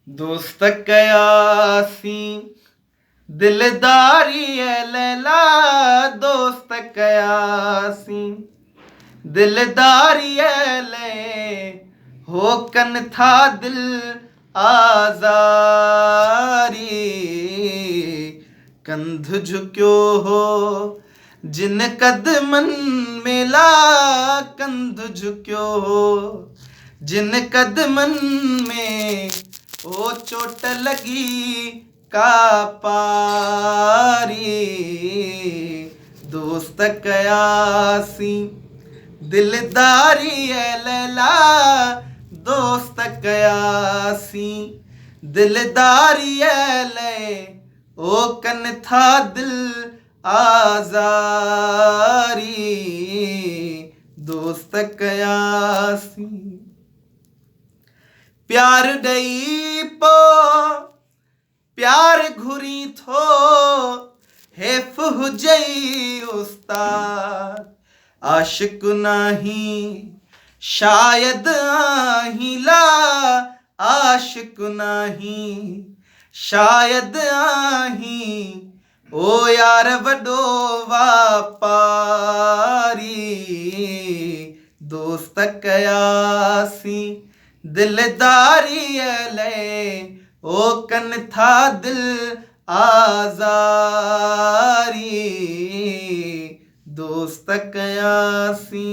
दोस्त कयासी दिलदारी है लैला, दोस्त कयासी दिलदारी है ले, हो कन था दिल आजारी। कंध झुक्यो हो जिन कदमन मेला, कंध झुक्यो हो जिन कदमन में, ओ चोट लगी का पारी। दोस्त कयासी दिलदारी है लैला, दोस्त कयासी दिलदारी है ले, ओ कन था दिल आजारी। दोस्त कयासी प्यार दई पो प्यार घुरी थो, हेफ हुजई उस्ताद आशिक नहीं शायद आहिला, आशिक नहीं शायद आही, ओ यार वडो वापारी। दोस्त कयासी दिलदारी ले, ओ कन था दिल आजारी। दोस्त कयासी।